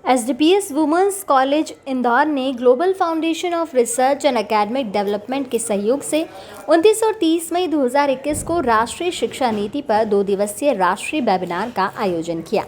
SDPS women's college Indore ने global foundation of research and academic development के सहयोग से 29 और 30 मई 2021 को राष्ट्रीय शिक्षा नीति पर 2 दिवसीय राष्ट्रीय वेबिनार का आयोजन किया।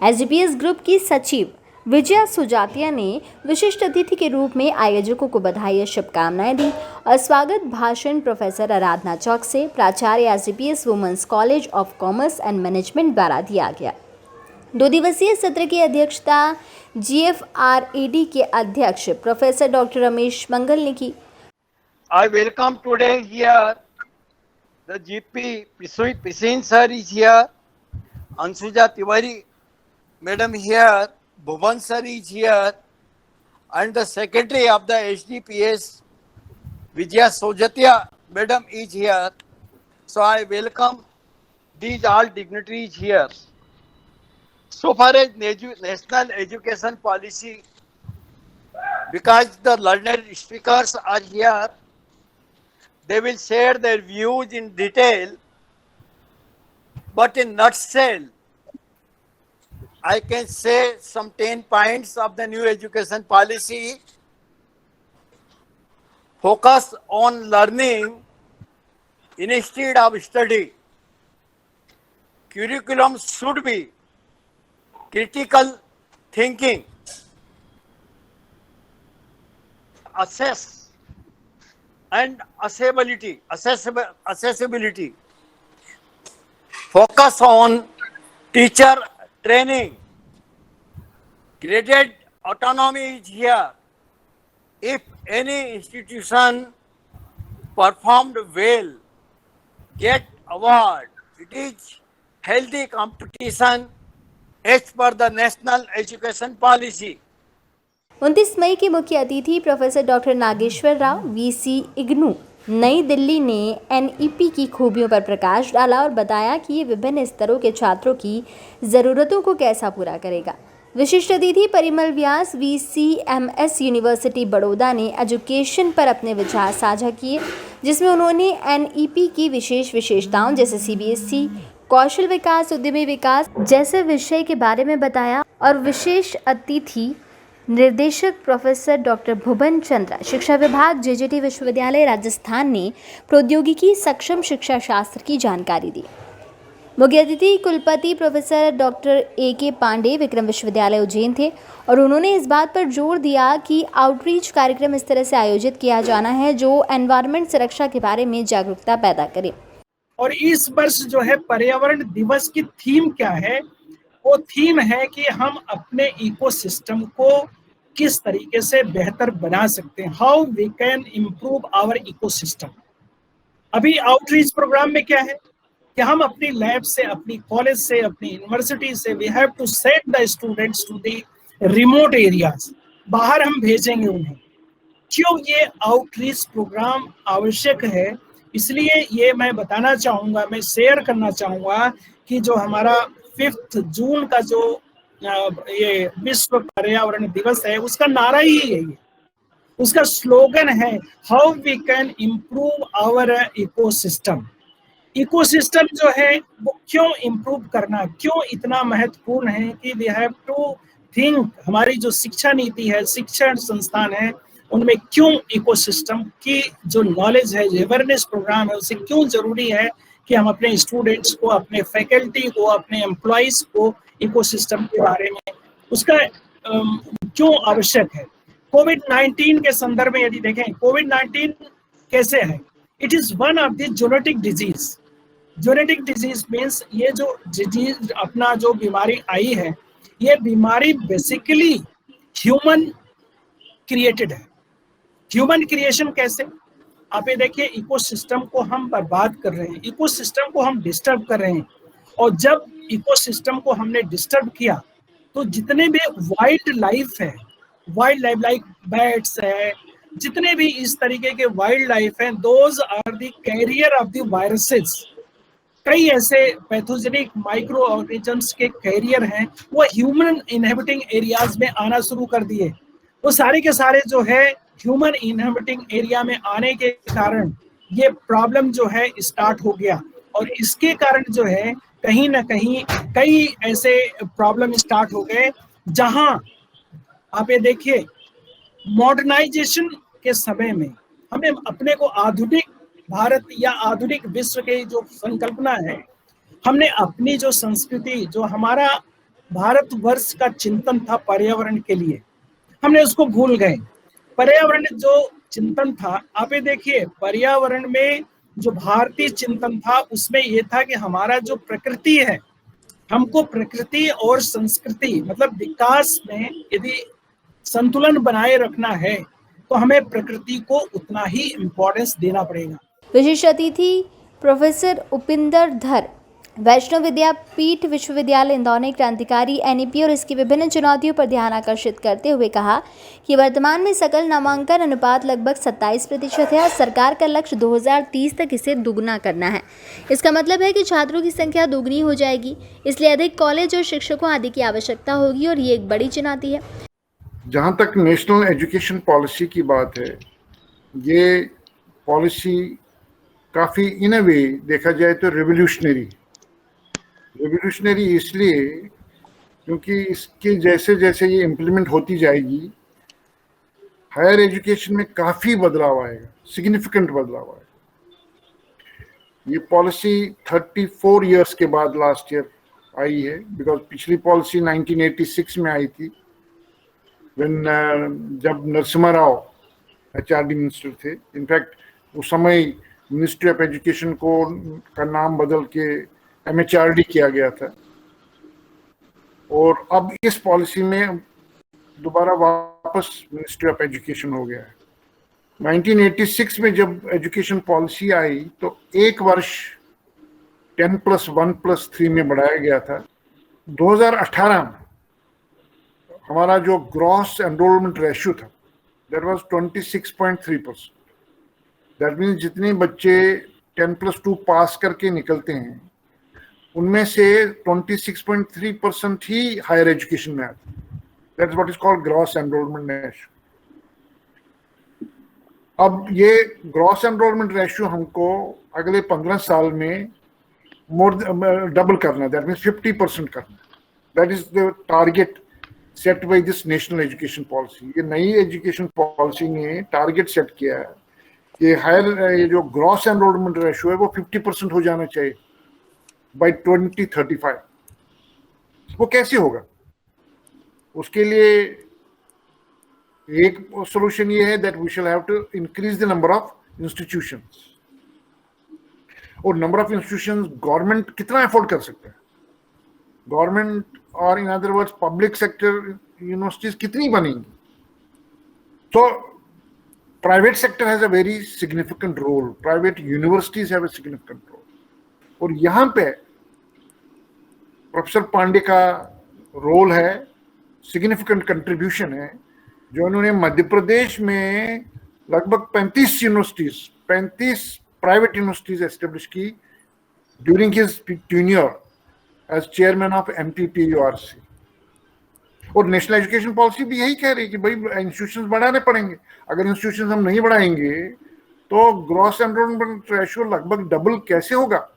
एसडीपीएस ग्रुप की सचिव विजया सुजातिया ने विशिष्ट अतिथि के रूप में आयोजकों को बधाई और शुभकामनाएं दी और स्वागत भाषण प्रोफेसर आराधना चौक से प्राचार्य SDPS women's college of commerce and management द्वारा दिया गया। 2 दिवसीय सत्र की अध्यक्षता GFRAD के अध्यक्ष प्रोफेसर डॉक्टर रमेश मंगल ने की। I welcome today here the GP Pisin sir is here, Ansuja Tiwari madam here, Bhuvan sir is here, and the secretary of the HDPS Vijaya Sojatia madam is here. So I welcome these all dignitaries here. So far as national education policy, because the learned speakers are here, they will share their views in detail, but in nutshell, I can say some 10 points of the new education policy. Focus on learning instead of study. Curriculum should be critical thinking, assess and accessibility. Focus on teacher training. Graded autonomy is here. If any institution performed well, get award. It is healthy competition as per the national education policy. 29 मई के मुख्य अतिथि professor doctor Nageshwar Rao VC IGNOU Nai Delhi ने NEP की खूबियों पर प्रकाश डाला और बताया कि ये विभिन्न स्तरों के छात्रों की ज़रूरतों को कैसा पूरा करेगा। विशिष्ट अतिथि परिमल व्यास VCMS यूनिवर्सिटी बड़ौदा ने एजुकेशन पर अपने विचार साझा किए, जिसमें उन्होंने NEP की विशेषताओं जैसे CBSE, कौशल विकास, उद्यमी विकास जैसे विषय के बारे में बताया। और विशेष अतिथि निर्देशक प्रोफेसर डॉक्टर भुवन चंद्रा, शिक्षा विभाग, JJT विश्वविद्यालय राजस्थान ने प्रौद्योगिकी सक्षम शिक्षा शास्त्र की जानकारी दी। मुख्य अतिथि कुलपति professor doctor AK Pandey Vikram विश्वविद्यालय उज्जैन थे और उन्होंने इस बात पर जोर दिया कि आउटरीच कार्यक्रम इस तरह से आयोजित किया जाना है जो एनवायरनमेंट सुरक्षा के बारे में जागरूकता पैदा करे। और इस वर्ष जो है पर्यावरण दिवस की थीम क्या है? वो थीम है कि हम अपने इकोसिस्टम को किस तरीके से बेहतर बना सकते हैं, how we can improve our ecosystem. अभी आउटरीच प्रोग्राम में क्या है कि हम अपनी लैब से, अपनी कॉलेज से, अपनी यूनिवर्सिटी से we have to set the students to the remote areas. बाहर हम भेजेंगे उन्हें। क्यों ये आउटरीच प्रोग्राम आवश्यक है? इसलिए ये मैं बताना चाहूँगा, मैं शेयर करना चाहूँगा कि जो हमारा 5 जून का जो ये विश्व पर्यावरण दिवस है, उसका नारा ही है ये, उसका स्लोगन है how we can improve our ecosystem. Ecosystem जो है वो क्यों इम्प्रूव करना, क्यों इतना महत्वपूर्ण है कि वी हैव टू थिंक। हमारी जो शिक्षा नीति है, शिक्षण संस्थान है, उनमें क्यों इकोसिस्टम की जो नॉलेज है, जो अवेयरनेस प्रोग्राम है, उसे क्यों जरूरी है कि हम अपने स्टूडेंट्स को, अपने फैकल्टी को, अपने एम्प्लॉइज को इकोसिस्टम के बारे में उसका क्यों आवश्यक है। कोविड-19 के संदर्भ में यदि देखें, कोविड-19 कैसे है? It is one of the genetic disease. Genetic disease means ये जो डिजीज अपना जो बीमारी आई है, ये बीमारी बेसिकली ह्यूमन क्रिएटेड है। ह्यूमन क्रिएशन कैसे? आप ये देखिए, इकोसिस्टम को हम बर्बाद कर रहे हैं, इकोसिस्टम को हम डिस्टर्ब कर रहे हैं। और जब इकोसिस्टम को हमने डिस्टर्ब किया तो जितने भी वाइल्ड लाइफ है, वाइल्ड लाइफ लाइक बैट्स है, जितने भी इस तरीके के वाइल्ड लाइफ हैं, those are the carrier of the viruses. कई ऐसे पैथोजेनिक माइक्रो ऑर्गेनिजम्स के कैरियर हैं, वो ह्यूमन इनहेबिटिंग एरियाज में आना शुरू कर दिए। वो सारे के सारे जो है ह्यूमन इनहेबिटिंग एरिया में आने के कारण ये प्रॉब्लम जो है स्टार्ट हो गया। और इसके कारण जो है कहीं ना कहीं कई ऐसे प्रॉब्लम स्टार्ट हो गए जहां आप ये देखिए, मॉडर्नाइजेशन के समय में हमें अपने को आधुनिक भारत या आधुनिक विश्व की जो संकल्पना है, हमने अपनी जो संस्कृति, जो हमारा भारतवर्ष का चिंतन था पर्यावरण के लिए, हमने उसको भूल गए। पर्यावरण जो चिंतन था, आप ये देखिए, पर्यावरण में जो भारतीय चिंतन था उसमें ये था कि हमारा जो प्रकृति है, हमको प्रकृति और संस्कृति मतलब विकास में यदि संतुलन बनाए रखना है तो हमें प्रकृति को उतना ही इम्पोर्टेंस देना पड़ेगा। विशिष्ट अतिथि प्रोफेसर उपिंदर धर वैष्णव विद्यापीठ विश्वविद्यालय इंदौर ने क्रांतिकारी एनईपी और इसकी विभिन्न चुनौतियों पर ध्यान आकर्षित करते हुए कहा कि वर्तमान में सकल नामांकन अनुपात लगभग 27% है और सरकार का लक्ष्य 2030 तक इसे दुगना करना है। इसका मतलब है कि छात्रों की संख्या दोगुनी हो जाएगी, इसलिए अधिक कॉलेज और शिक्षकों आदि की आवश्यकता होगी और ये एक बड़ी चुनौती है। जहाँ तक नेशनल एजुकेशन पॉलिसी की बात है, ये पॉलिसी काफ़ी इन अ वे देखा जाए तो रेवोल्यूशनरी इसलिए क्योंकि इसके जैसे जैसे ये इम्प्लीमेंट होती जाएगी, हायर एजुकेशन में काफ़ी बदलाव आएगा, सिग्निफिकेंट बदलाव आएगा। ये पॉलिसी 34 इयर्स के बाद लास्ट ईयर आई है, बिकॉज पिछली पॉलिसी 1986 में आई थी, जब नरसिम्हा राव HRD मिनिस्टर थे। इनफैक्ट उस समय मिनिस्ट्री ऑफ एजुकेशन का नाम बदल के MHRD किया गया था, और अब इस पॉलिसी में दोबारा वापस मिनिस्ट्री ऑफ एजुकेशन हो गया है। 1986 में जब एजुकेशन पॉलिसी आई तो एक वर्ष 10+1+3 में बढ़ाया गया था। 2018 में हमारा जो ग्रॉस एनरोलमेंट रेशियो था दैट वाज 26.3%। दैट मीन्स जितने बच्चे 10+2 पास करके निकलते हैं उनमें से 26.3% ही हायर एजुकेशन में आते हैं। That's what is called gross enrolment ratio. अब ये ग्रॉस एनरोलमेंट रेशियो हमको अगले 15 साल में डबल करना, दैट मीन्स 50% करना। That is the target set by this national education policy. ये नई एजुकेशन पॉलिसी ने टारगेट सेट किया है कि हायर ये जो ग्रॉस एनरोलमेंट रेशियो है वो 50% हो जाना चाहिए बाय 2035। वो कैसे होगा? उसके लिए एक सोल्यूशन ये है that we shall have to increase the number of institutions. और नंबर ऑफ इंस्टीट्यूशंस गवर्नमेंट कितना अफोर्ड कर सकता है? गवर्नमेंट और in other words public sector universities कितनी बनेंगी? तो private sector has a very significant role, private universities have a significant role. और यहाँ पे प्रोफेसर पांडे का रोल है, सिग्निफिकेंट कंट्रीब्यूशन है, जो उन्होंने मध्य प्रदेश में लगभग 35 प्राइवेट यूनिवर्सिटीज एस्टेब्लिश की during his tenure as chairman of MPPURC। और नेशनल एजुकेशन पॉलिसी भी यही कह रही है कि भाई इंस्टीट्यूशंस बढ़ाने पड़ेंगे। अगर इंस्टीट्यूशंस हम नहीं बढ़ाएंगे तो ग्रॉस एनरोलमेंट रेशियो लगभग डबल कैसे होगा?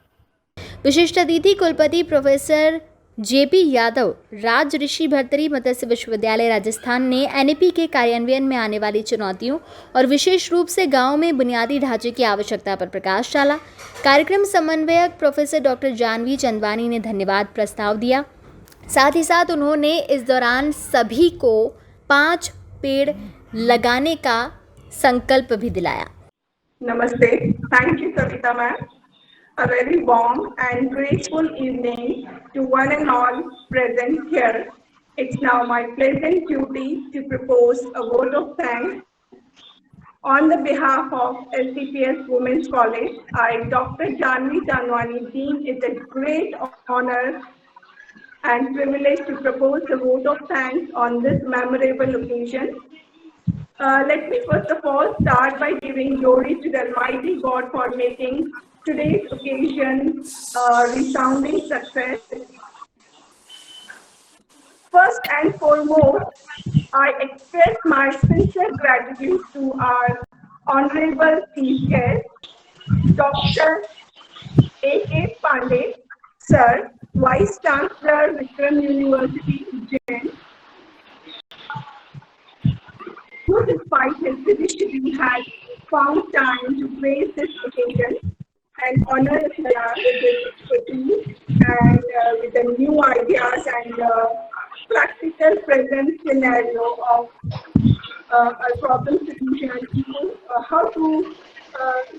विशिष्ट अतिथि कुलपति प्रोफेसर JP यादव राज ऋषि भर्तरी मत्स्य विश्वविद्यालय राजस्थान ने NEP के कार्यान्वयन में आने वाली चुनौतियों और विशेष रूप से गांव में बुनियादी ढांचे की आवश्यकता पर प्रकाश डाला। कार्यक्रम समन्वयक प्रोफेसर डॉक्टर जानवी चंदवानी ने धन्यवाद प्रस्ताव दिया। साथ ही साथ उन्होंने इस दौरान सभी को 5 पेड़ लगाने का संकल्प भी दिलाया। नमस्ते, thank you Savita ma'am. A very warm and grateful evening to one and all present here. It's now my pleasant duty to propose a vote of thanks. On the behalf of SCPS Women's College, I, Dr. Janvi Chandwani, deem it a great honor and privilege to propose a vote of thanks on this memorable occasion. Let me first of all start by giving glory to the Almighty God for making today's occasion resounding success. First and foremost, I express my sincere gratitude to our Honorable Chief Guest, Dr. A.K. Pandey, Sir, Vice Chancellor, Vikram University, Ujjain. who despite his busy schedule has found time to grace this occasion and honor Islam with his expertise and with the new ideas and practical present scenario of a problem solution and people, how to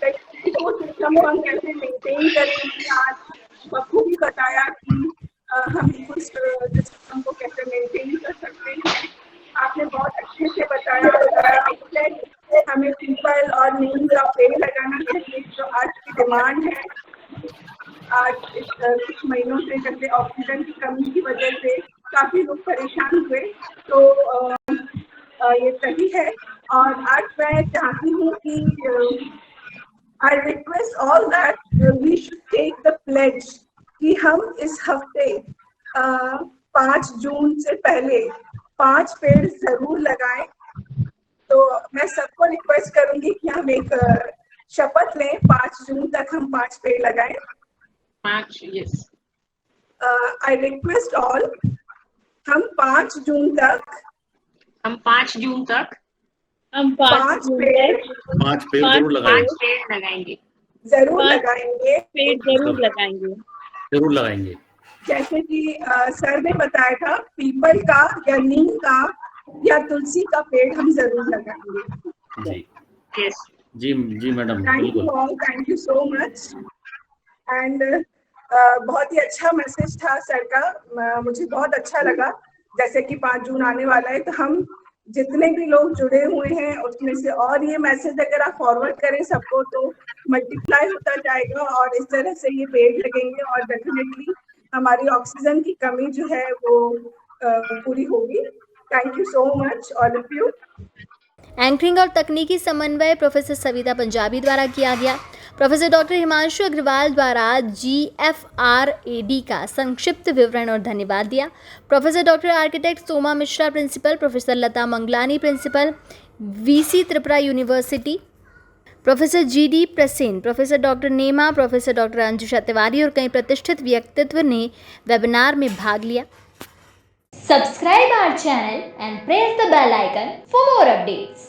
like ecosystem को हम कैसे maintain करें आज बखूबी बताया कि हम ecosystem को कैसे मेंटेन कर सकते हैं। आपने बहुत अच्छे से बताया हमें पीपल और नीम का पेड़ लगाना चाहिए जो आज की डिमांड है। आज कुछ महीनों से जैसे ऑक्सीजन की कमी की वजह से काफी लोग परेशान हुए, तो ये सही है। और आज मैं चाहती हूँ कि I request all that we should take the pledge कि हम इस हफ्ते 5 जून से पहले 5 पेड़ जरूर लगाएं। तो मैं सबको रिक्वेस्ट करूंगी कि हम एक शपथ लें 5 जून तक हम 5 पेड़ लगाएं। 5, yes. I request all हम 5 जून तक हम 5 जून तक हम 5 पेड़ 5 पेड़ जरूर लगाएंगे। 5 पेड़ लगाएंगे। जरूर 5 लगाएंगे। पेड़ जरूर लगाएंगे। जरूर लगाएंगे। जैसे कि सर ने बताया था पीपल का या नीम का या तुलसी का पेड़ हम जरूर लगाएंगे। जी Yes. जी जी मैडम, थैंक यू बिल्कुल। All, thank you so much. And बहुत ही अच्छा मैसेज था सर का, मुझे बहुत अच्छा लगा। जैसे कि 5 जून आने वाला है तो हम जितने भी लोग जुड़े हुए हैं उसमें से और ये मैसेज अगर आप फॉरवर्ड करें सबको तो मल्टीप्लाई होता जाएगा और इस तरह से ये पेड़ लगेंगे और डेफिनेटली हमारी ऑक्सीजन की कमी जो है वो पूरी होगी। Thank you so much all of you. Anchoring और तकनीकी समन्वय प्रोफेसर सविता पंजाबी द्वारा किया गया। प्रोफेसर डॉक्टर हिमांशु अग्रवाल द्वारा GFRAD का संक्षिप्त विवरण और धन्यवाद दिया। Professor doctor architect Soma Mishra principal, professor Lata Manglani principal VC Tripura university, professor GD Prasen, professor doctor Nema, professor doctor Anjusha Tiwari और कई प्रतिष्ठित व्यक्तित्व ने वेबिनार में भाग लिया। Subscribe our channel and press the bell icon for more updates.